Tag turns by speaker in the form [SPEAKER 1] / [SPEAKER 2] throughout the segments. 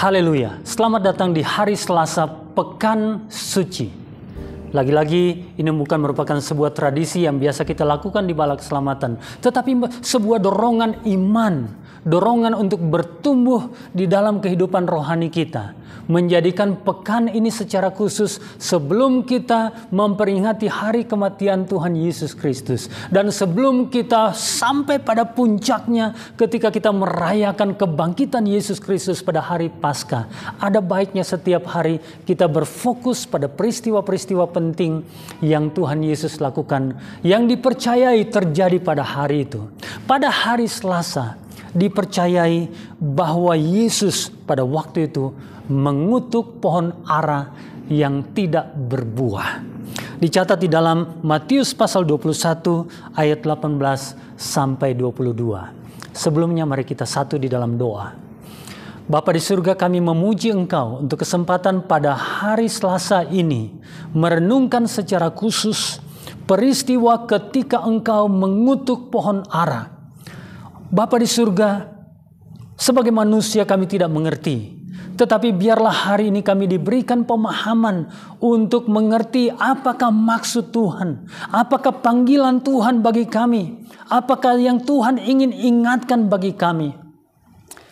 [SPEAKER 1] Haleluya, selamat datang di hari Selasa Pekan Suci. Lagi-lagi ini bukan merupakan sebuah tradisi yang biasa kita lakukan di Bala Keselamatan, tetapi sebuah dorongan iman, dorongan untuk bertumbuh di dalam kehidupan rohani kita. Menjadikan pekan ini secara khusus sebelum kita memperingati hari kematian Tuhan Yesus Kristus. Dan sebelum kita sampai pada puncaknya ketika kita merayakan kebangkitan Yesus Kristus pada hari Paskah. Ada baiknya setiap hari kita berfokus pada peristiwa-peristiwa penting yang Tuhan Yesus lakukan, yang dipercayai terjadi pada hari itu. Pada hari Selasa dipercayai bahwa Yesus pada waktu itu mengutuk pohon ara yang tidak berbuah. Dicatat di dalam Matius pasal 21 ayat 18 sampai 22. Sebelumnya mari kita satu di dalam doa. Bapa di surga, kami memuji Engkau untuk kesempatan pada hari Selasa ini merenungkan secara khusus peristiwa ketika Engkau mengutuk pohon ara. Bapa di surga, sebagai manusia kami tidak mengerti. Tetapi biarlah hari ini kami diberikan pemahaman untuk mengerti apakah maksud Tuhan. Apakah panggilan Tuhan bagi kami. Apakah yang Tuhan ingin ingatkan bagi kami.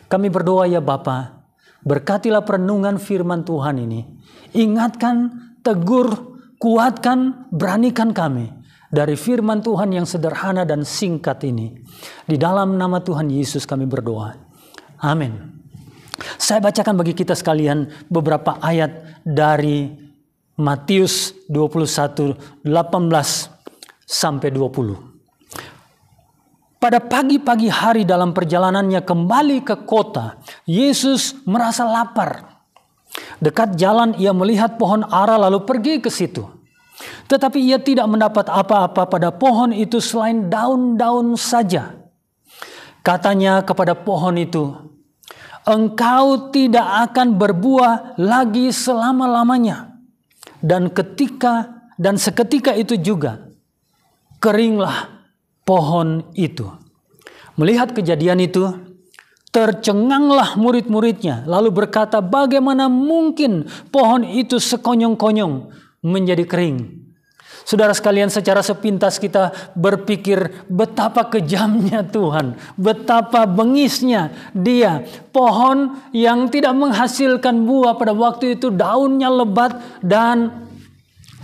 [SPEAKER 1] Kami berdoa ya Bapa, berkatilah perenungan firman Tuhan ini. Ingatkan, tegur, kuatkan, beranikan kami dari firman Tuhan yang sederhana dan singkat ini. Di dalam nama Tuhan Yesus kami berdoa. Amin. Saya bacakan bagi kita sekalian beberapa ayat dari Matius 21, 18 sampai 20. Pada pagi-pagi hari dalam perjalanannya kembali ke kota, Yesus merasa lapar. Dekat jalan ia melihat pohon ara lalu pergi ke situ. Tetapi ia tidak mendapat apa-apa pada pohon itu selain daun-daun saja. Katanya kepada pohon itu, "Engkau tidak akan berbuah lagi selama-lamanya." Dan seketika itu juga keringlah pohon itu. Melihat kejadian itu, tercenganglah murid-muridnya lalu berkata, "Bagaimana mungkin pohon itu sekonyong-konyong menjadi kering?" Saudara sekalian, secara sepintas kita berpikir betapa kejamnya Tuhan, betapa bengisnya Dia. Pohon yang tidak menghasilkan buah pada waktu itu, daunnya lebat dan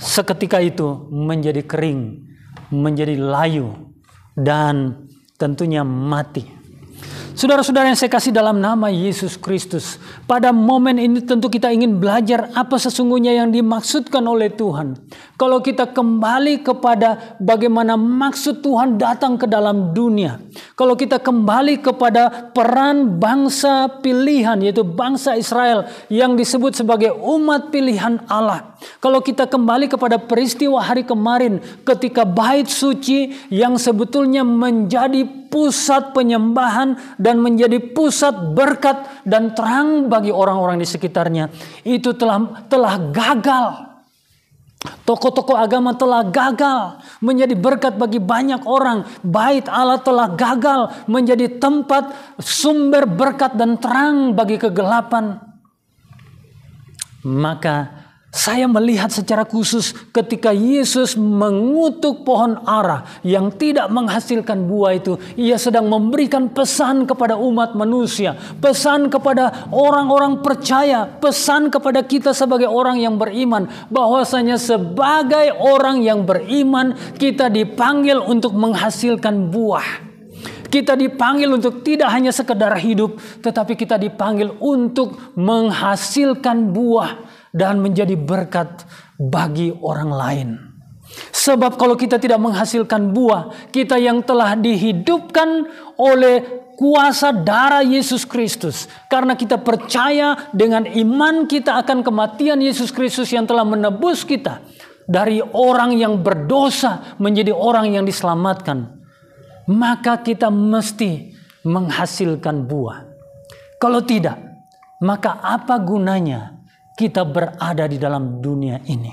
[SPEAKER 1] seketika itu menjadi kering, menjadi layu dan tentunya mati. Saudara-saudara yang saya kasih dalam nama Yesus Kristus, pada momen ini tentu kita ingin belajar apa sesungguhnya yang dimaksudkan oleh Tuhan. Kalau kita kembali kepada bagaimana maksud Tuhan datang ke dalam dunia. Kalau kita kembali kepada peran bangsa pilihan, yaitu bangsa Israel yang disebut sebagai umat pilihan Allah. Kalau kita kembali kepada peristiwa hari kemarin ketika bait suci yang sebetulnya menjadi pusat penyembahan dan menjadi pusat berkat dan terang bagi orang-orang di sekitarnya, itu telah gagal. Tokoh-tokoh agama telah gagal menjadi berkat bagi banyak orang. Bait Allah telah gagal menjadi tempat sumber berkat dan terang bagi kegelapan. Maka saya melihat secara khusus ketika Yesus mengutuk pohon ara yang tidak menghasilkan buah itu. Ia sedang memberikan pesan kepada umat manusia. Pesan kepada orang-orang percaya. Pesan kepada kita sebagai orang yang beriman. Bahwasanya sebagai orang yang beriman kita dipanggil untuk menghasilkan buah. Kita dipanggil untuk tidak hanya sekedar hidup, tetapi kita dipanggil untuk menghasilkan buah dan menjadi berkat bagi orang lain. Sebab kalau kita tidak menghasilkan buah, kita yang telah dihidupkan oleh kuasa darah Yesus Kristus. Karena kita percaya dengan iman kita akan kematian Yesus Kristus yang telah menebus kita dari orang yang berdosa menjadi orang yang diselamatkan. Maka kita mesti menghasilkan buah. Kalau tidak, maka apa gunanya kita berada di dalam dunia ini?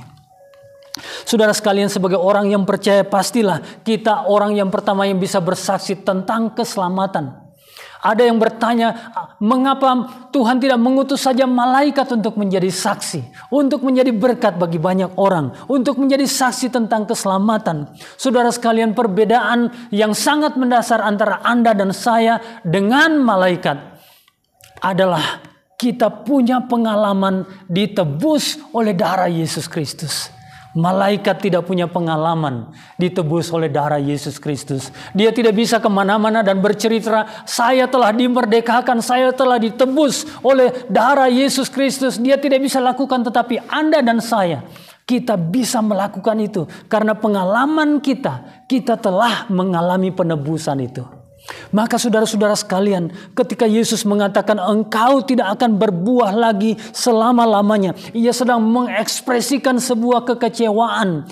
[SPEAKER 1] Saudara sekalian, sebagai orang yang percaya, pastilah kita orang yang pertama yang bisa bersaksi tentang keselamatan. Ada yang bertanya, mengapa Tuhan tidak mengutus saja malaikat untuk menjadi saksi, untuk menjadi berkat bagi banyak orang, untuk menjadi saksi tentang keselamatan. Saudara sekalian, perbedaan yang sangat mendasar antara Anda dan saya dengan malaikat adalah kita punya pengalaman ditebus oleh darah Yesus Kristus. Malaikat tidak punya pengalaman ditebus oleh darah Yesus Kristus. Dia tidak bisa kemana-mana dan bercerita, saya telah dimerdekakan, saya telah ditebus oleh darah Yesus Kristus. Dia tidak bisa lakukan, tetapi Anda dan saya, kita bisa melakukan itu. Karena pengalaman kita telah mengalami penebusan itu. Maka saudara-saudara sekalian, ketika Yesus mengatakan engkau tidak akan berbuah lagi selama-lamanya, Ia sedang mengekspresikan sebuah kekecewaan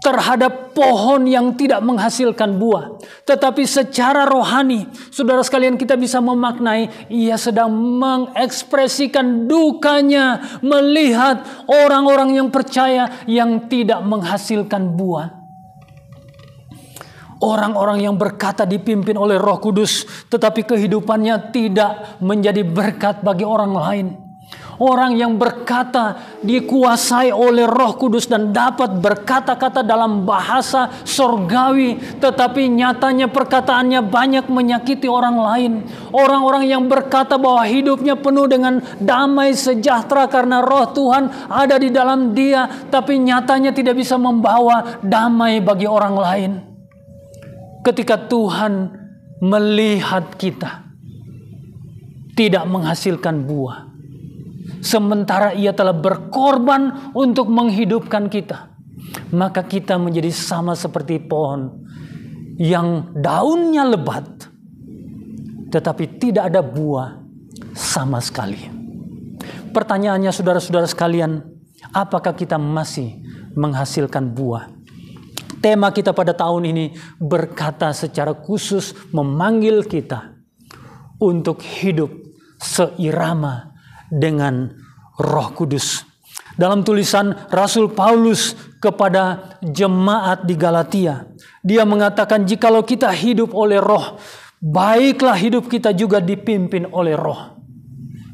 [SPEAKER 1] terhadap pohon yang tidak menghasilkan buah. Tetapi secara rohani, saudara sekalian, kita bisa memaknai Ia sedang mengekspresikan dukanya melihat orang-orang yang percaya yang tidak menghasilkan buah. Orang-orang yang berkata dipimpin oleh Roh Kudus, tetapi kehidupannya tidak menjadi berkat bagi orang lain. Orang yang berkata dikuasai oleh Roh Kudus dan dapat berkata-kata dalam bahasa sorgawi, tetapi nyatanya perkataannya banyak menyakiti orang lain. Orang-orang yang berkata bahwa hidupnya penuh dengan damai sejahtera karena Roh Tuhan ada di dalam dia, tapi nyatanya tidak bisa membawa damai bagi orang lain. Ketika Tuhan melihat kita tidak menghasilkan buah, sementara Ia telah berkorban untuk menghidupkan kita, maka kita menjadi sama seperti pohon yang daunnya lebat, tetapi tidak ada buah sama sekali. Pertanyaannya saudara-saudara sekalian, apakah kita masih menghasilkan buah? Tema kita pada tahun ini berkata secara khusus memanggil kita untuk hidup seirama dengan Roh Kudus. Dalam tulisan Rasul Paulus kepada jemaat di Galatia, dia mengatakan jikalau kita hidup oleh Roh, baiklah hidup kita juga dipimpin oleh Roh.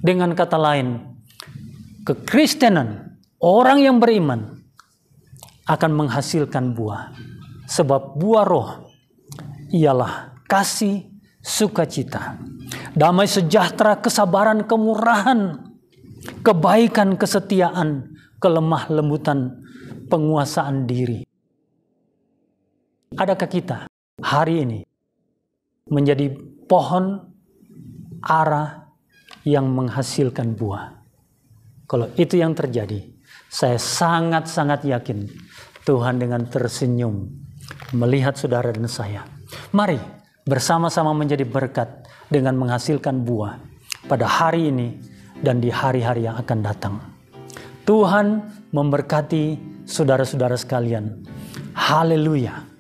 [SPEAKER 1] Dengan kata lain, kekristenan, orang yang beriman akan menghasilkan buah. Sebab buah Roh ialah kasih, sukacita, damai sejahtera, kesabaran, kemurahan, kebaikan, kesetiaan, kelemah lembutan, penguasaan diri. Adakah kita hari ini menjadi pohon ara yang menghasilkan buah? Kalau itu yang terjadi, saya sangat-sangat yakin Tuhan dengan tersenyum melihat saudara dan saya. Mari bersama-sama menjadi berkat dengan menghasilkan buah pada hari ini dan di hari-hari yang akan datang. Tuhan memberkati saudara-saudara sekalian. Haleluya.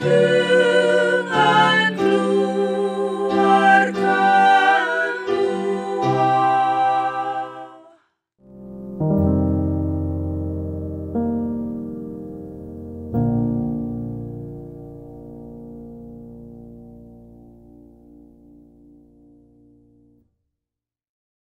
[SPEAKER 2] ke